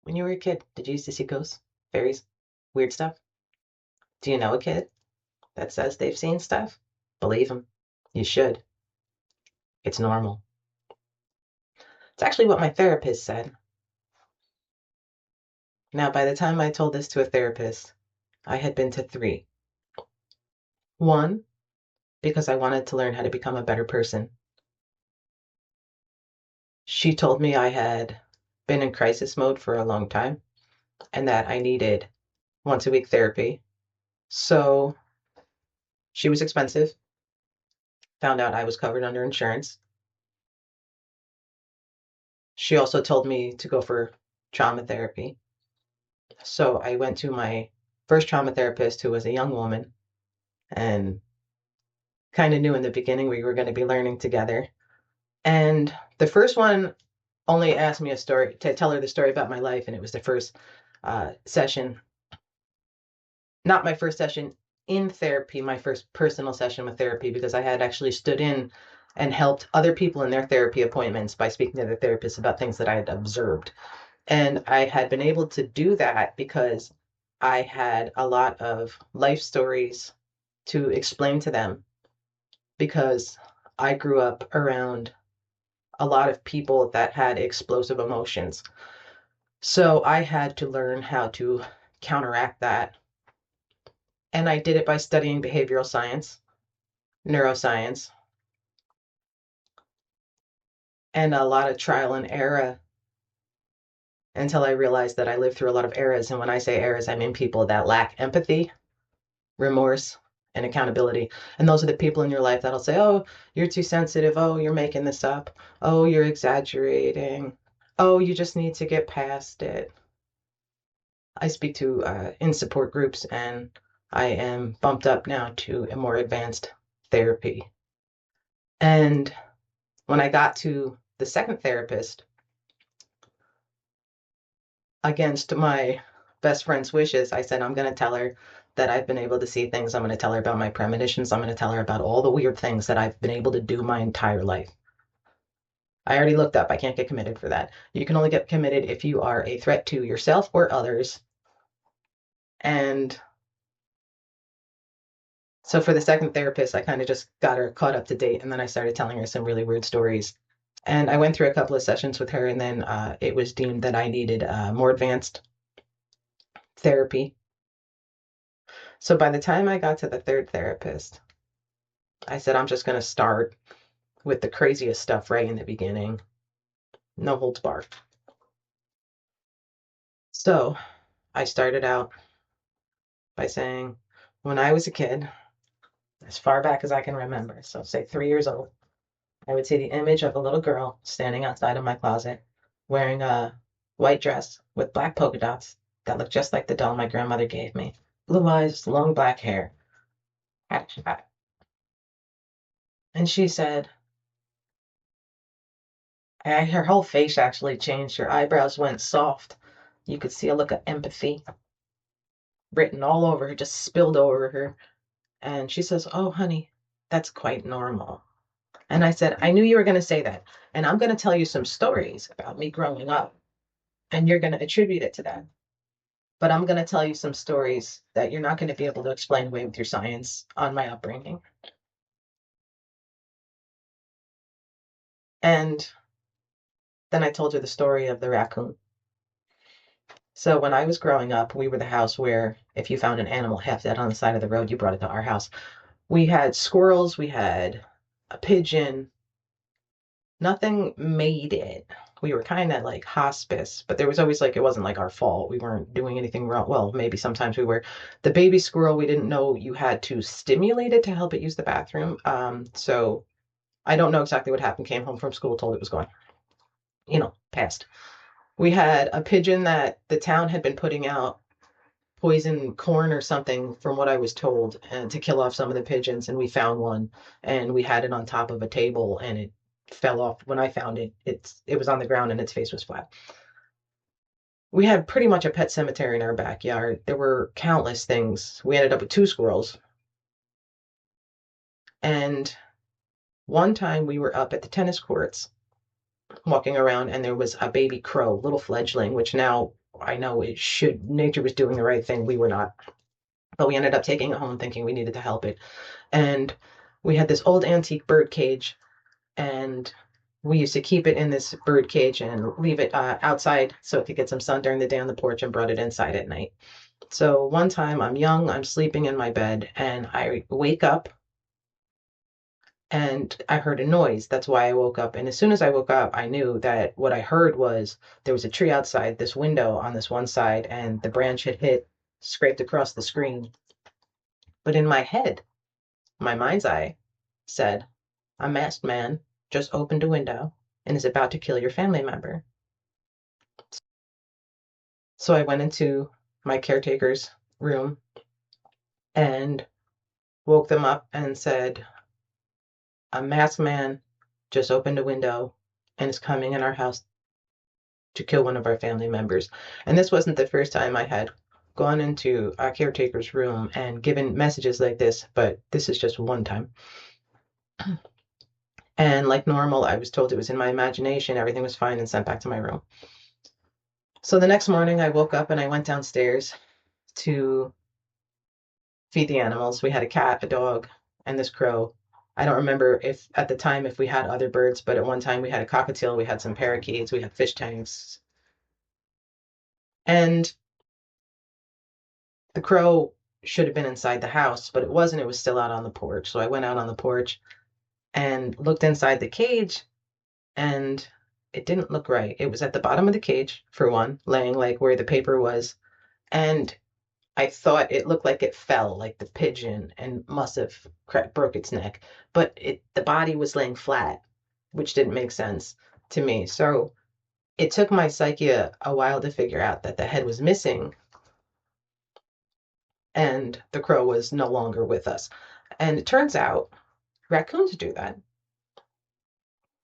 When you were a kid, did you used to see ghosts, fairies, weird stuff? Do you know a kid that says they've seen stuff? Believe them. You should. It's normal. It's actually what my therapist said. Now, by the time I told this to a therapist, I had been to three. One, because I wanted to learn how to become a better person. She told me I had been in crisis mode for a long time and that I needed once a week therapy. So she was expensive. Found out I was covered under insurance. She also told me to go for trauma therapy. So I went to my first trauma therapist, who was a young woman, and kind of knew in the beginning we were going to be learning together. And the first one only asked me a story to tell her the story about my life, and it was the first session, not my first session in therapy, my first personal session with therapy, because I had actually stood in and helped other people in their therapy appointments by speaking to their therapists about things that I had observed. And I had been able to do that because I had a lot of life stories to explain to them, because I grew up around a lot of people that had explosive emotions. So I had to learn how to counteract that. And I did it by studying behavioral science, neuroscience, and a lot of trial and error until I realized that I lived through a lot of eras. And when I say eras, I mean people that lack empathy, remorse, and accountability. And those are the people in your life that'll say, oh, you're too sensitive. Oh, you're making this up. Oh, you're exaggerating. Oh, you just need to get past it. I speak to in support groups, and I am bumped up now to a more advanced therapy. And when I got to the second therapist, against my best friend's wishes, I said, I'm going to tell her that I've been able to see things. I'm going to tell her about my premonitions. I'm going to tell her about all the weird things that I've been able to do my entire life. I already looked up. I can't get committed for that. You can only get committed if you are a threat to yourself or others. And so for the second therapist, I kind of just got her caught up to date. And then I started telling her some really weird stories. And I went through a couple of sessions with her, and then it was deemed that I needed more advanced therapy. So by the time I got to the third therapist, I said, I'm just going to start with the craziest stuff right in the beginning. No holds barred. So I started out by saying, when I was a kid, as far back as I can remember, so say 3 years old, I would see the image of a little girl standing outside of my closet wearing a white dress with black polka dots that looked just like the doll my grandmother gave me. Blue eyes, long black hair, hat. And she said, her whole face actually changed. Her eyebrows went soft. You could see a look of empathy written all over her, just spilled over her. And she says, oh, honey, that's quite normal. And I said, I knew you were going to say that. And I'm going to tell you some stories about me growing up. And you're going to attribute it to that. But I'm going to tell you some stories that you're not going to be able to explain away with your science on my upbringing. And then I told her the story of the raccoon. So when I was growing up, we were the house where if you found an animal half dead on the side of the road, you brought it to our house. We had squirrels, we had a pigeon. Nothing made it. We were kind of like hospice, but there was always like, it wasn't like our fault. We weren't doing anything wrong. Well, maybe sometimes we were. The baby squirrel, we didn't know you had to stimulate it to help it use the bathroom. So I don't know exactly what happened. Came home from school, told it was gone, passed. We had a pigeon that the town had been putting out poison corn or something, from what I was told, and to kill off some of the pigeons. And we found one, and we had it on top of a table, and it fell off. When I found it, it was on the ground and its face was flat. We had pretty much a pet cemetery in our backyard. There were countless things. We ended up with two squirrels. And one time we were up at the tennis courts walking around, and there was a baby crow, little fledgling, which now I know nature was doing the right thing. We were not. But we ended up taking it home thinking we needed to help it. And we had this old antique bird cage, and we used to keep it in this bird cage and leave it outside so it could get some sun during the day on the porch, and brought it inside at night. So one time I'm young, I'm sleeping in my bed, and I wake up and I heard a noise. That's why I woke up. And as soon as I woke up, I knew that what I heard was there was a tree outside this window on this one side, and the branch had scraped across the screen. But in my head, my mind's eye said, a masked man just opened a window and is about to kill your family member. So I went into my caretaker's room and woke them up and said, a masked man just opened a window and is coming in our house to kill one of our family members. And this wasn't the first time I had gone into a caretaker's room and given messages like this, but this is just one time. And like normal, I was told it was in my imagination, everything was fine, and sent back to my room. So the next morning, I woke up and I went downstairs to feed the animals. We had a cat, a dog, and this crow. I don't remember if at the time if we had other birds, but at one time we had a cockatiel, we had some parakeets, we had fish tanks. And the crow should have been inside the house, but it wasn't. It was still out on the porch. So I went out on the porch and looked inside the cage, and it didn't look right. It was at the bottom of the cage, for one, laying like where the paper was. And I thought it looked like it fell, like the pigeon, and must have broke its neck. But the body was laying flat, which didn't make sense to me. So it took my psyche a while to figure out that the head was missing and the crow was no longer with us. And it turns out raccoons do that.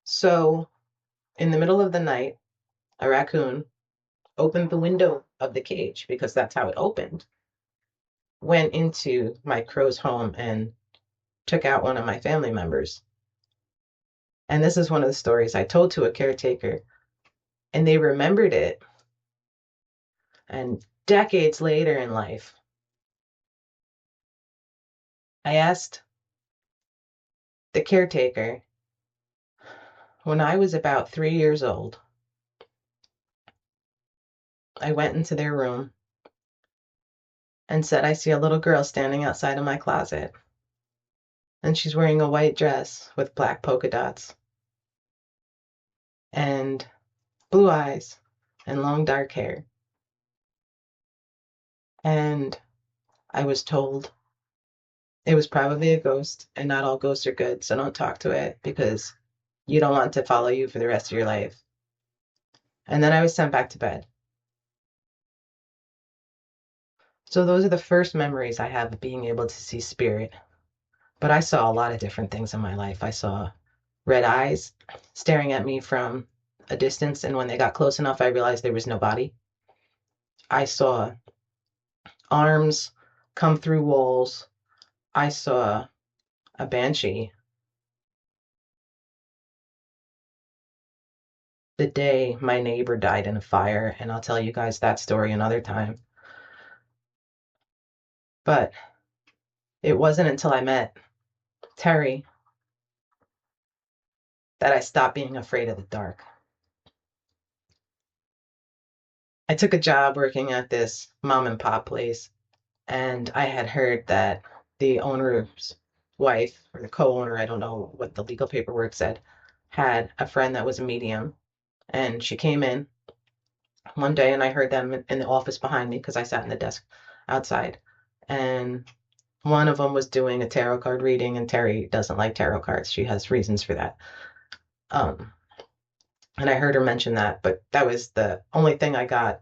So in the middle of the night, a raccoon opened the window of the cage, because that's how it opened, went into my crow's home and took out one of my family members. And this is one of the stories I told to a caretaker, and they remembered it. And decades later in life, I asked the caretaker, when I was about 3 years old, I went into their room and said, I see a little girl standing outside of my closet, and she's wearing a white dress with black polka dots and blue eyes and long dark hair. And I was told it was probably a ghost, and not all ghosts are good, so don't talk to it because you don't want to follow you for the rest of your life. And then I was sent back to bed. So those are the first memories I have of being able to see spirit. But I saw a lot of different things in my life. I saw red eyes staring at me from a distance, and when they got close enough, I realized there was no body. I saw arms come through walls. I saw a banshee the day my neighbor died in a fire, and I'll tell you guys that story another time. But it wasn't until I met Terry that I stopped being afraid of the dark. I took a job working at this mom and pop place, and I had heard that the owner's wife, or the co-owner, I don't know what the legal paperwork said, had a friend that was a medium. And she came in one day, and I heard them in the office behind me because I sat in the desk outside. And one of them was doing a tarot card reading, and Terry doesn't like tarot cards. She has reasons for that. Um, and I heard her mention that, but that was the only thing I got.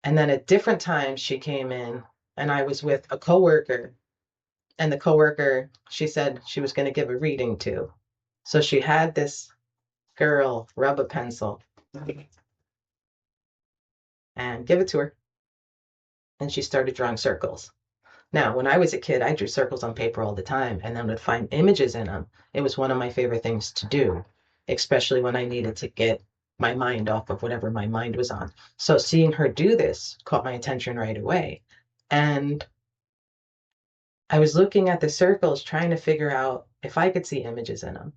And then at different times she came in, and I was with a coworker, and the coworker, she said she was going to give a reading to. So she had this girl rub a pencil and give it to her, and she started drawing circles. Now, when I was a kid, I drew circles on paper all the time and then would find images in them. It was one of my favorite things to do, especially when I needed to get my mind off of whatever my mind was on. So seeing her do this caught my attention right away. And I was looking at the circles trying to figure out if I could see images in them.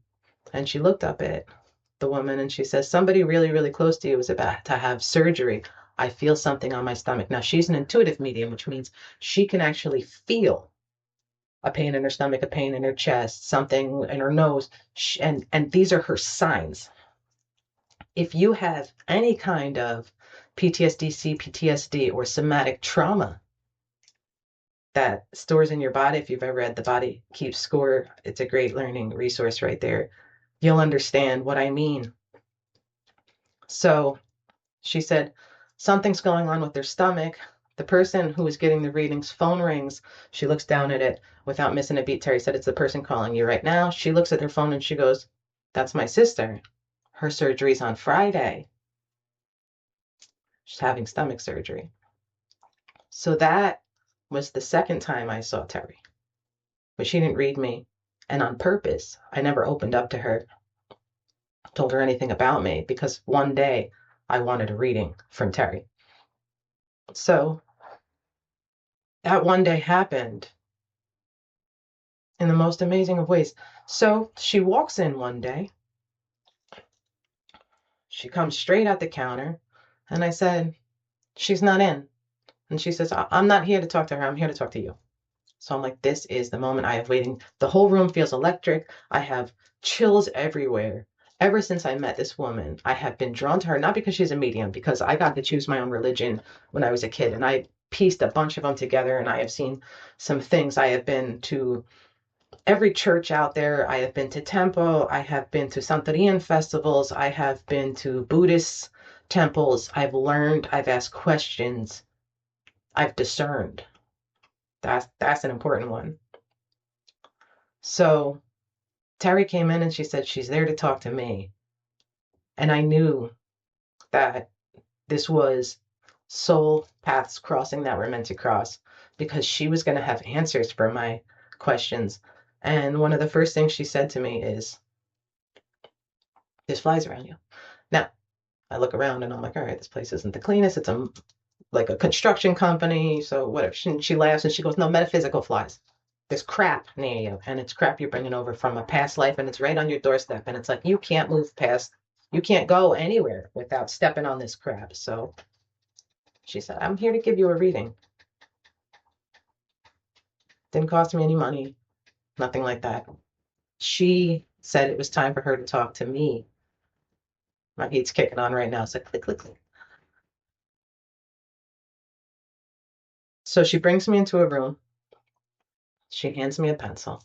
And she looked up at the woman and she says, somebody really, really close to you is about to have surgery. I feel something on my stomach. Now, she's an intuitive medium, which means she can actually feel a pain in her stomach, a pain in her chest, something in her nose. And these are her signs. If you have any kind of PTSD, CPTSD, or somatic trauma that stores in your body, if you've ever read The Body Keeps Score, it's a great learning resource right there. You'll understand what I mean. So she said, something's going on with their stomach. The person who was getting the readings, phone rings. She looks down at it without missing a beat. Terry said, it's the person calling you right now. She looks at her phone and she goes, that's my sister. Her surgery's on Friday. She's having stomach surgery. So that was the second time I saw Terry. But she didn't read me. And on purpose, I never opened up to her, told her anything about me, because one day I wanted a reading from Terry. So that one day happened in the most amazing of ways. So she walks in one day. She comes straight at the counter. And I said, she's not in. And she says, I'm not here to talk to her. I'm here to talk to you. So I'm like, this is the moment I have waiting. The whole room feels electric. I have chills everywhere. Ever since I met this woman, I have been drawn to her, not because she's a medium, because I got to choose my own religion when I was a kid. And I pieced a bunch of them together and I have seen some things. I have been to every church out there. I have been to temple. I have been to Santerian festivals. I have been to Buddhist temples. I've learned. I've asked questions. I've discerned. That's an important one. So Terry came in and she said she's there to talk to me. And I knew that this was soul paths crossing that were meant to cross, because she was going to have answers for my questions. And one of the first things she said to me is, there's flies around you. Now, I look around and I'm like, all right, this place isn't the cleanest. It's like a construction company. So whatever. She laughs and she goes, no, metaphysical flies. There's crap near you, and it's crap you're bringing over from a past life, and it's right on your doorstep. And it's like, you can't move past, you can't go anywhere without stepping on this crap. So she said, I'm here to give you a reading. Didn't cost me any money, nothing like that. She said it was time for her to talk to me. My heat's kicking on right now. So click, click, click. So she brings me into a room. She hands me a pencil.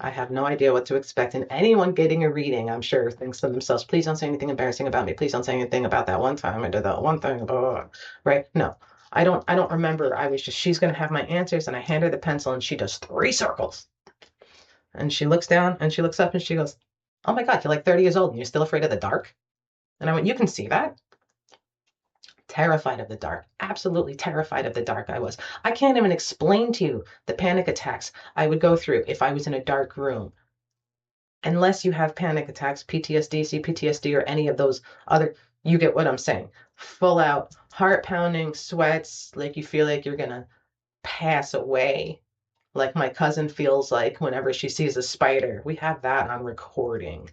I have no idea what to expect. And anyone getting a reading, I'm sure, thinks to themselves, please don't say anything embarrassing about me. Please don't say anything about that one time I did that one thing, blah, blah, blah. Right? No. I don't remember. I was just, she's gonna have my answers, and I hand her the pencil and she does 3 circles. And she looks down and she looks up and she goes, oh my God, you're like 30 years old and you're still afraid of the dark? And I went, you can see that? Terrified of the dark. Absolutely terrified of the dark I was. I can't even explain to you the panic attacks I would go through if I was in a dark room. Unless you have panic attacks, PTSD, CPTSD, or any of those other, you get what I'm saying. Full out, heart pounding, sweats, like you feel like you're gonna pass away. Like my cousin feels like whenever she sees a spider. We have that on recording.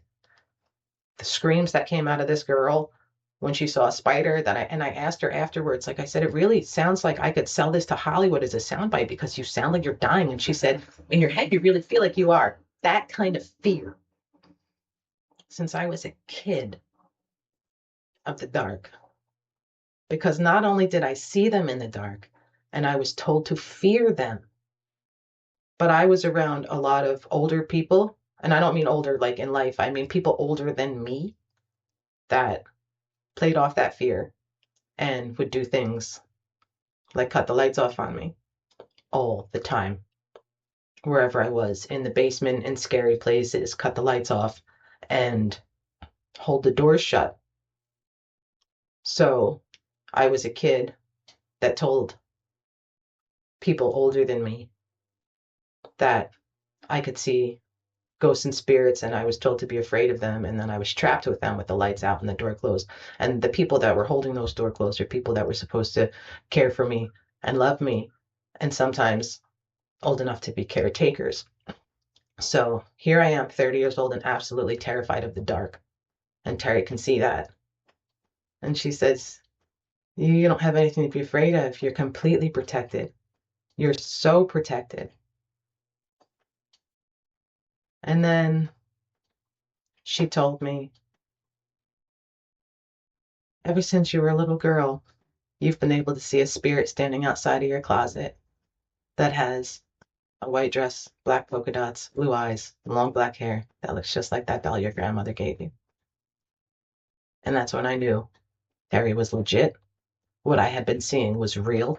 The screams that came out of this girl when she saw a spider, I asked her afterwards, like I said, it really sounds like I could sell this to Hollywood as a soundbite because you sound like you're dying. And she said, in your head, you really feel like you are. That kind of fear. Since I was a kid of the dark. Because not only did I see them in the dark and I was told to fear them, but I was around a lot of older people. And I don't mean older like in life, I mean people older than me that played off that fear and would do things like cut the lights off on me all the time. Wherever I was, in the basement, in scary places, cut the lights off and hold the doors shut. So I was a kid that told people older than me that I could see ghosts and spirits, and I was told to be afraid of them, and then I was trapped with them with the lights out and the door closed. And the people that were holding those door closed are people that were supposed to care for me and love me, and sometimes old enough to be caretakers. So here I am, 30 years old and absolutely terrified of the dark. And Terry can see that. And she says, you don't have anything to be afraid of. You're completely protected. You're so protected. And then she told me, ever since you were a little girl, you've been able to see a spirit standing outside of your closet that has a white dress, black polka dots, blue eyes, and long black hair that looks just like that doll your grandmother gave you. And that's when I knew Terry was legit. What I had been seeing was real.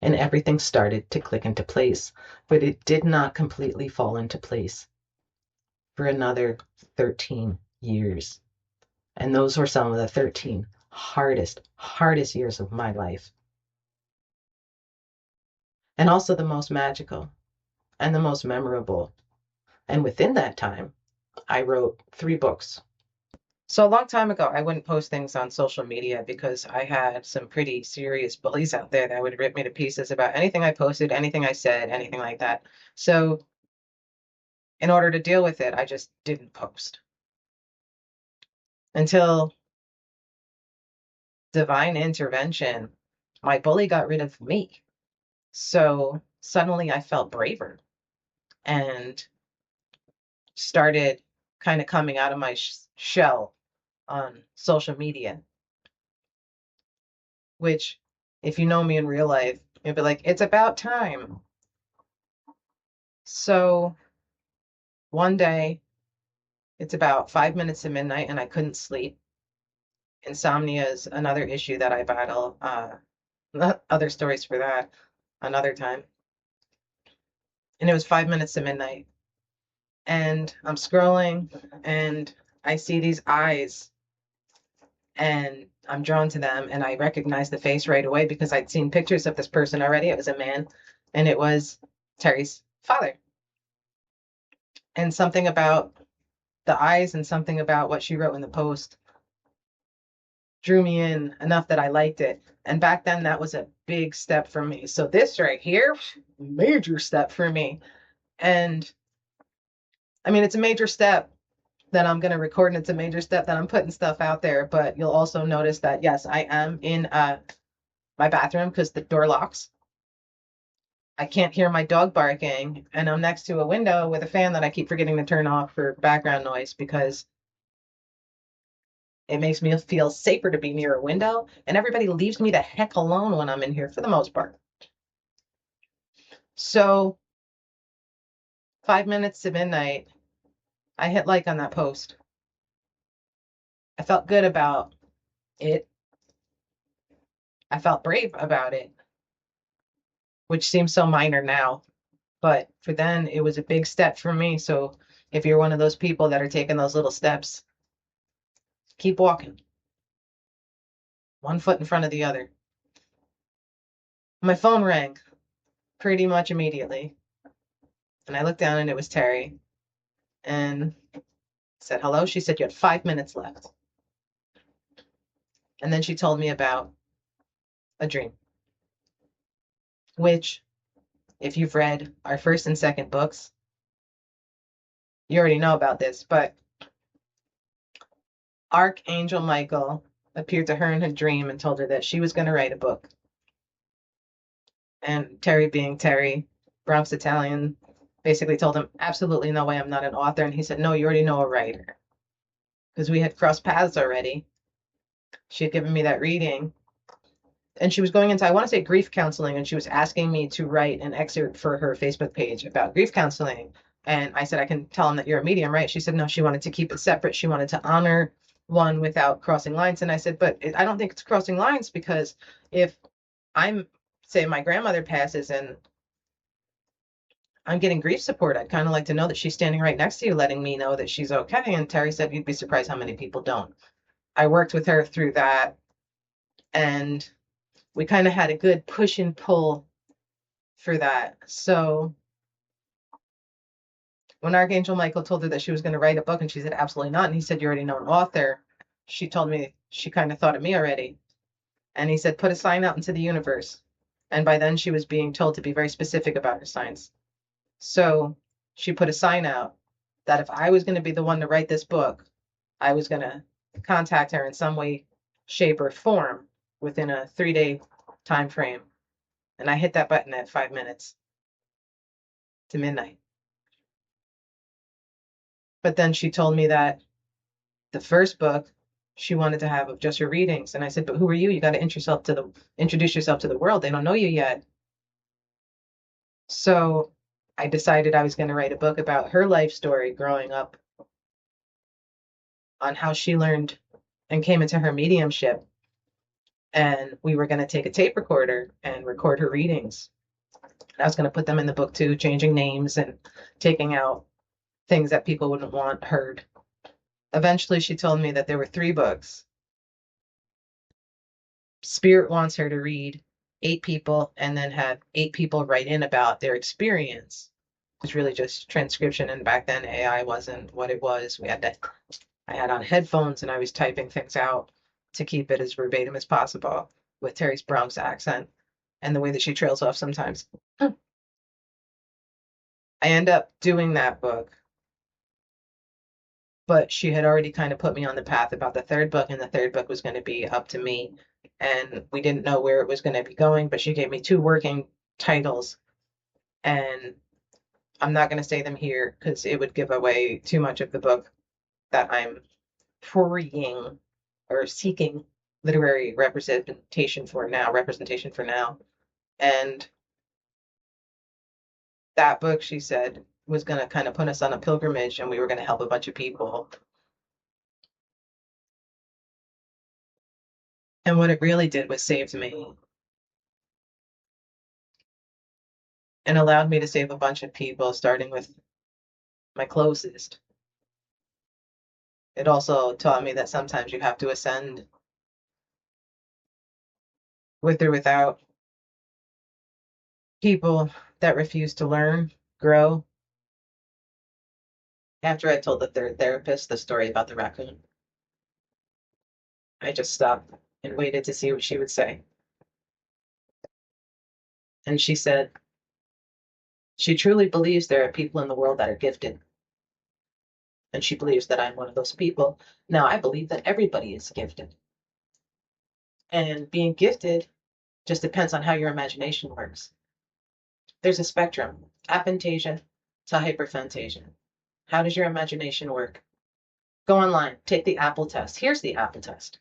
And everything started to click into place. But it did not completely fall into place for another 13 years. And those were some of the 13 hardest years of my life. And also the most magical and the most memorable. And within that time, I wrote 3 books. So a long time ago, I wouldn't post things on social media because I had some pretty serious bullies out there that would rip me to pieces about anything I posted, anything I said, anything like that. So in order to deal with it, I just didn't post until divine intervention. My bully got rid of me. So suddenly I felt braver and started kind of coming out of my shell on social media, which, if you know me in real life, you'll be like, it's about time. So one day, it's about 5 minutes to midnight, and I couldn't sleep. Insomnia is another issue that I battle. Other stories for that another time. And it was 5 minutes to midnight. And I'm scrolling, and I see these eyes, and I'm drawn to them, and I recognize the face right away because I'd seen pictures of this person already. It was a man, and it was Terry's father. And something about the eyes and something about what she wrote in the post drew me in enough that I liked it. And back then, that was a big step for me. So this right here, major step for me. And I mean, it's a major step that I'm going to record, and it's a major step that I'm putting stuff out there. But you'll also notice that, yes, I am in my bathroom because the door locks. I can't hear my dog barking, and I'm next to a window with a fan that I keep forgetting to turn off for background noise because it makes me feel safer to be near a window, and everybody leaves me the heck alone when I'm in here for the most part. So 5 minutes to midnight, I hit like on that post. I felt good about it. I felt brave about it, which seems so minor now. But for then, it was a big step for me. So if you're one of those people that are taking those little steps, keep walking, one foot in front of the other. My phone rang pretty much immediately. And I looked down, and it was Terry. And I said, hello. She said, you had 5 minutes left. And then she told me about a dream, which, if you've read our first and second books, you already know about this, but Archangel Michael appeared to her in her dream and told her that she was going to write a book. And Terry, being Terry, Bronx Italian, basically told him, absolutely no way, I'm not an author. And he said, no, you already know a writer. Because we had crossed paths already. She had given me that reading. And she was going into, I want to say, grief counseling. And she was asking me to write an excerpt for her Facebook page about grief counseling. And I said, I can tell him that you're a medium, right? She said, no, she wanted to keep it separate. She wanted to honor one without crossing lines. And I said, but I don't think it's crossing lines, because if I'm, say, my grandmother passes and I'm getting grief support, I'd kind of like to know that she's standing right next to you, letting me know that she's okay. And Terry said, you'd be surprised how many people don't. I worked with her through that, and we kind of had a good push and pull for that. So when Archangel Michael told her that she was going to write a book and she said, absolutely not. And he said, you already know an author. She told me she kind of thought of me already. And he said, put a sign out into the universe. And by then she was being told to be very specific about her signs. So she put a sign out that if I was going to be the one to write this book, I was going to contact her in some way, shape, or form within a 3-day time frame. And I hit that button at 5 minutes to midnight. But then she told me that the first book she wanted to have of just her readings. And I said, but who are you? You got to introduce yourself to the world. They don't know you yet. So I decided I was going to write a book about her life story growing up, on how she learned and came into her mediumship. And we were going to take a tape recorder and record her readings. And I was going to put them in the book too, changing names and taking out things that people wouldn't want heard. Eventually, she told me that there were 3 books. Spirit wants her to read 8 people and then have 8 people write in about their experience. It's really just transcription, and back then AI wasn't what it was. I had on headphones and I was typing things out to keep it as verbatim as possible with Terry's Bronx accent and the way that she trails off sometimes. I end up doing that book, but she had already kind of put me on the path about the 3rd book, and the 3rd book was going to be up to me. And we didn't know where it was going to be going, but she gave me 2 working titles, and I'm not going to say them here because it would give away too much of the book that I'm freeing or seeking literary representation for now. And that book, she said, was going to kind of put us on a pilgrimage, and we were going to help a bunch of people. And what it really did was saved me and allowed me to save a bunch of people, starting with my closest. It also taught me that sometimes you have to ascend with or without people that refuse to learn, grow. After I told the 3rd therapist the story about the raccoon, I just stopped and waited to see what she would say. And she said she truly believes there are people in the world that are gifted. And she believes that I'm one of those people. Now, I believe that everybody is gifted. And being gifted just depends on how your imagination works. There's a spectrum, aphantasia to hyperphantasia. How does your imagination work? Go online, take the apple test. Here's the apple test.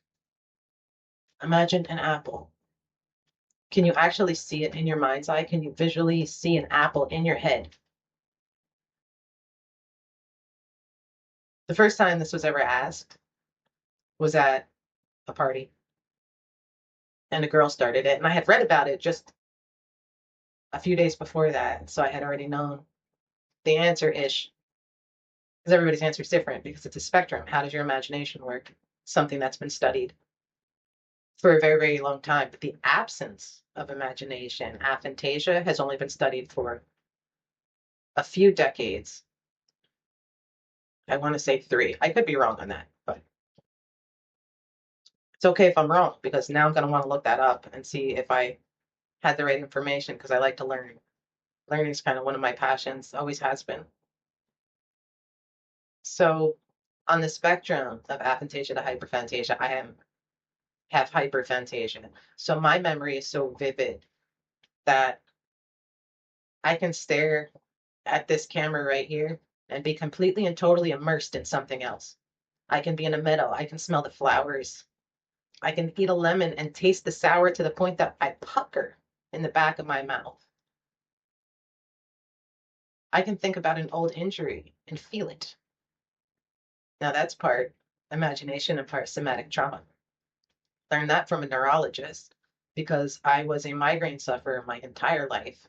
Imagine an apple. Can you actually see it in your mind's eye? Can you visually see an apple in your head? The first time this was ever asked was at a party, and a girl started it. And I had read about it just a few days before that, so I had already known the answer ish. Because everybody's answer is different because it's a spectrum. How does your imagination work? Something that's been studied for a very, very long time. But the absence of imagination, aphantasia, has only been studied for a few decades. I want to say 3. I could be wrong on that, but it's okay if I'm wrong, because now I'm going to want to look that up and see if I had the right information, because I like to learn. Learning is kind of one of my passions, always has been. So on the spectrum of aphantasia to hyperphantasia, have hyperphantasia. So my memory is so vivid that I can stare at this camera right here and be completely and totally immersed in something else. I can be in a meadow. I can smell the flowers. I can eat a lemon and taste the sour to the point that I pucker in the back of my mouth. I can think about an old injury and feel it. Now that's part imagination and part somatic trauma. Learned that from a neurologist because I was a migraine sufferer my entire life.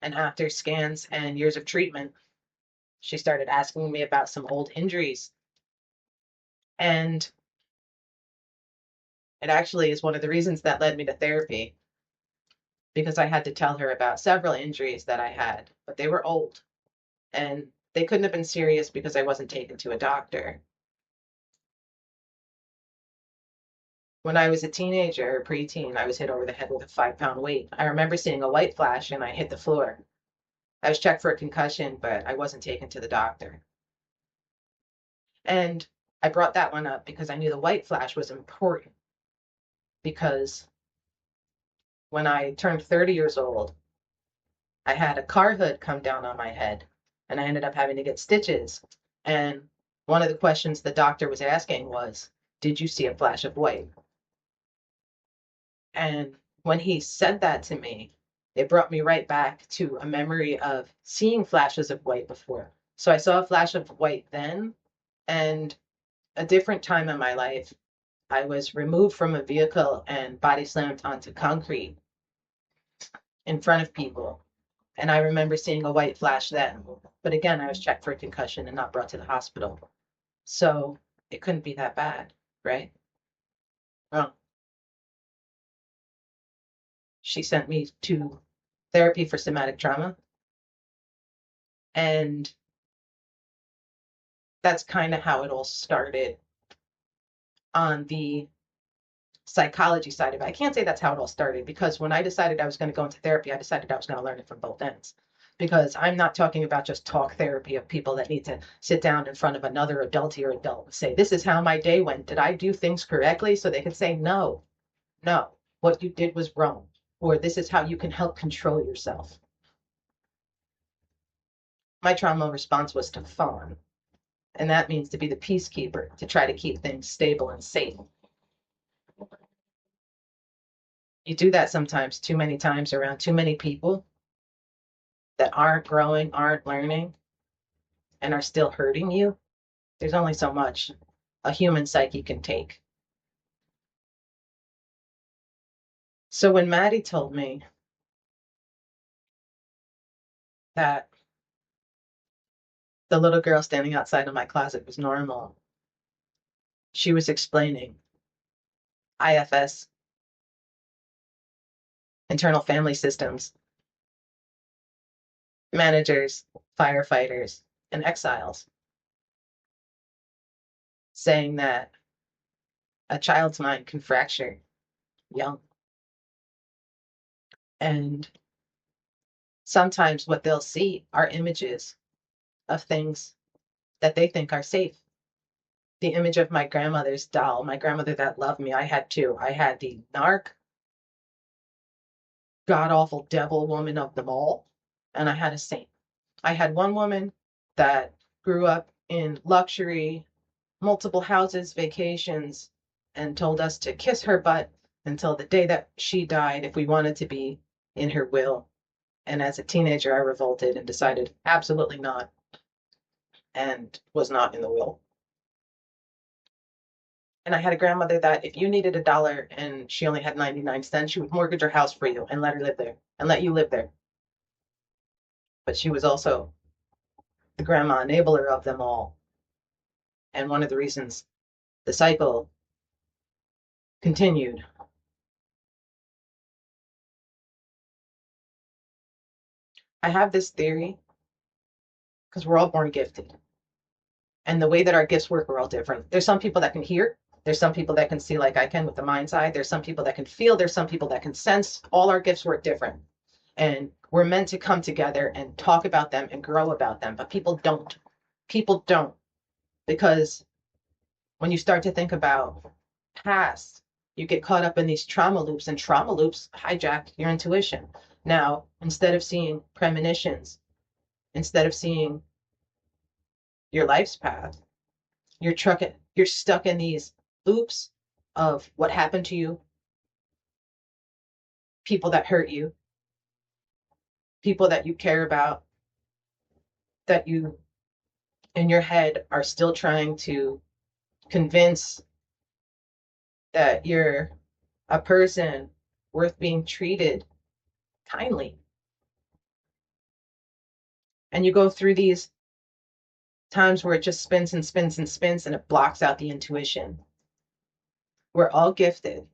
And after scans and years of treatment, she started asking me about some old injuries. And it actually is one of the reasons that led me to therapy, because I had to tell her about several injuries that I had, but they were old. And They couldn't have been serious because I wasn't taken to a doctor. When I was a teenager or preteen, I was hit over the head with a 5 pound weight. I remember seeing a white flash and I hit the floor. I was checked for a concussion, but I wasn't taken to the doctor. And I brought that one up because I knew the white flash was important because when I turned 30 years old, I had a car hood come down on my head and I ended up having to get stitches. And one of the questions the doctor was asking was, did you see a flash of white? And when he said that to me, it brought me right back to a memory of seeing flashes of white before. So I saw a flash of white then, and a different time in my life, I was removed from a vehicle and body slammed onto concrete in front of people. And I remember seeing a white flash then. But again, I was checked for a concussion and not brought to the hospital. So it couldn't be that bad, right? Well, she sent me to therapy for somatic trauma. And that's kind of how it all started on the psychology side of it. I can't say that's how it all started because when I decided I was going to go into therapy, I decided I was going to learn it from both ends. Because I'm not talking about just talk therapy of people that need to sit down in front of another adultier adult and say, this is how my day went. Did I do things correctly? So they can say, no, no, what you did was wrong. Or this is how you can help control yourself. My trauma response was to fawn. And that means to be the peacekeeper, to try to keep things stable and safe. You do that sometimes too many times around too many people that aren't growing, aren't learning, and are still hurting you. There's only so much a human psyche can take. So when Maddie told me that the little girl standing outside of my closet was normal, she was explaining IFS, internal family systems, managers, firefighters, and exiles, saying that a child's mind can fracture young. And sometimes what they'll see are images of things that they think are safe. The image of my grandmother's doll, my grandmother that loved me, I had two. I had the narc, god awful devil woman of them all, and I had a saint. I had one woman that grew up in luxury, multiple houses, vacations, and told us to kiss her butt until the day that she died if we wanted to be in her will. And as a teenager, I revolted and decided absolutely not, and was not in the will. And I had a grandmother that if you needed $1 and she only had 99 cents, she would mortgage her house for you and let her live there and let you live there. But she was also the grandma enabler of them all. And one of the reasons the cycle continued. I have this theory because we're all born gifted. And the way that our gifts work, we're all different. There's some people that can hear. There's some people that can see like I can with the mind's eye. There's some people that can feel. There's some people that can sense. All our gifts work different. And we're meant to come together and talk about them and grow about them. But people don't. People don't. Because when you start to think about past, you get caught up in these trauma loops, and trauma loops hijack your intuition. Now, instead of seeing premonitions, instead of seeing your life's path, you're stuck in these loops of what happened to you, people that hurt you, people that you care about, that you in your head are still trying to convince that you're a person worth being treated kindly. And you go through these times where it just spins and spins and spins and it blocks out the intuition. We're all gifted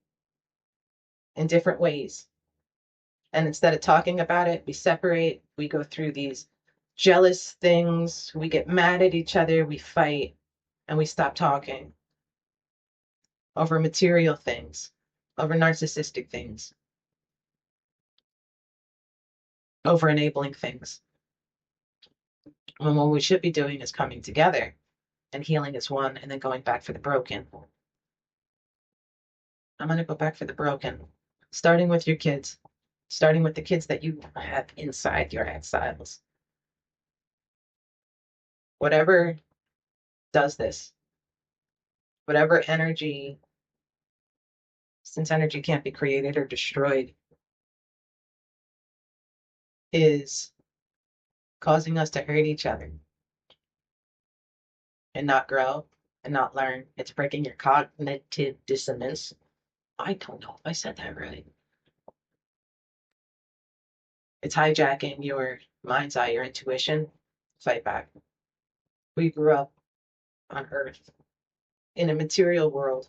in different ways. And instead of talking about it, we separate, we go through these jealous things. We get mad at each other, we fight, and we stop talking over material things, over narcissistic things, over enabling things. When what we should be doing is coming together and healing as one and then going back for the broken. I'm going to go back for the broken, starting with your kids, starting with the kids that you have inside your exiles. Whatever does this, whatever energy, since energy can't be created or destroyed, is causing us to hurt each other and not grow and not learn. It's breaking your cognitive dissonance. I don't know if I said that right. It's hijacking your mind's eye, your intuition. Fight back. We grew up on Earth in a material world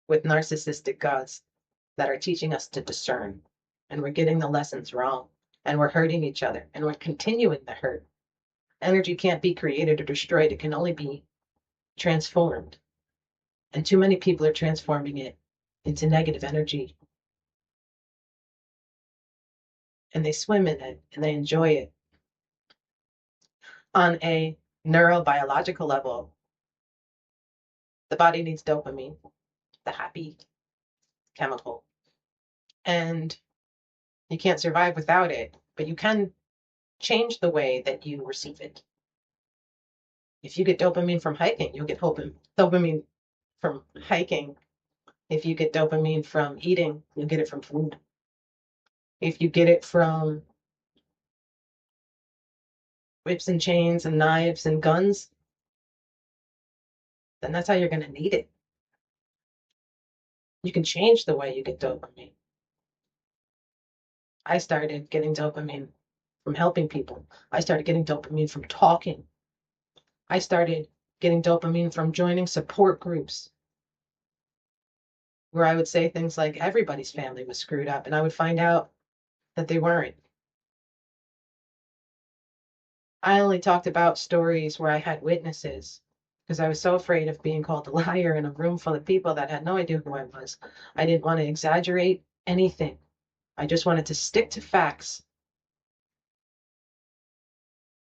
with narcissistic gods that are teaching us to discern. And we're getting the lessons wrong. And we're hurting each other. And we're continuing the hurt. Energy can't be created or destroyed. It can only be transformed. And too many people are transforming it into negative energy. And they swim in it and they enjoy it. On a neurobiological level, the body needs dopamine, the happy chemical. And you can't survive without it, but you can change the way that you receive it. If you get dopamine from hiking, you'll get dopamine from hiking. If you get dopamine from eating, you'll get it from food. If you get it from whips and chains and knives and guns, then that's how you're going to need it. You can change the way you get dopamine. I started getting dopamine from helping people. I started getting dopamine from talking. I started getting dopamine from joining support groups where I would say things like everybody's family was screwed up, and I would find out that they weren't. I only talked about stories where I had witnesses because I was so afraid of being called a liar in a room full of people that had no idea who I was. I didn't want to exaggerate anything. I just wanted to stick to facts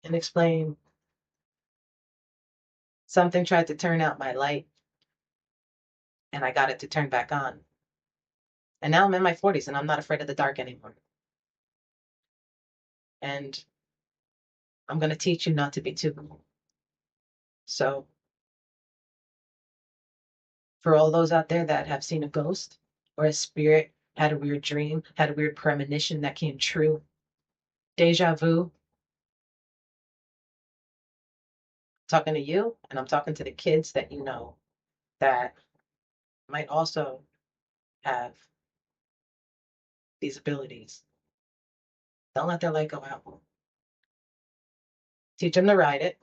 and explain. Something tried to turn out my light, and I got it to turn back on. And now I'm in my 40s and I'm not afraid of the dark anymore. And I'm going to teach you not to be too cool. So, for all those out there that have seen a ghost or a spirit, had a weird dream, had a weird premonition that came true, deja vu, I'm talking to you, and I'm talking to the kids that you know that might also have these abilities. Don't let their light go out. Teach them to ride it.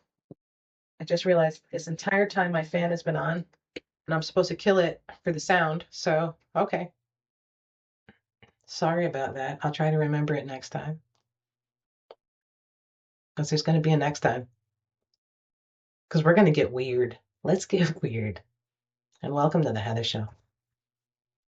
I just realized this entire time my fan has been on, and I'm supposed to kill it for the sound. So, okay. Sorry about that. I'll try to remember it next time. Because there's going to be a next time. Because we're going to get weird. Let's get weird. And welcome to the Heather Show.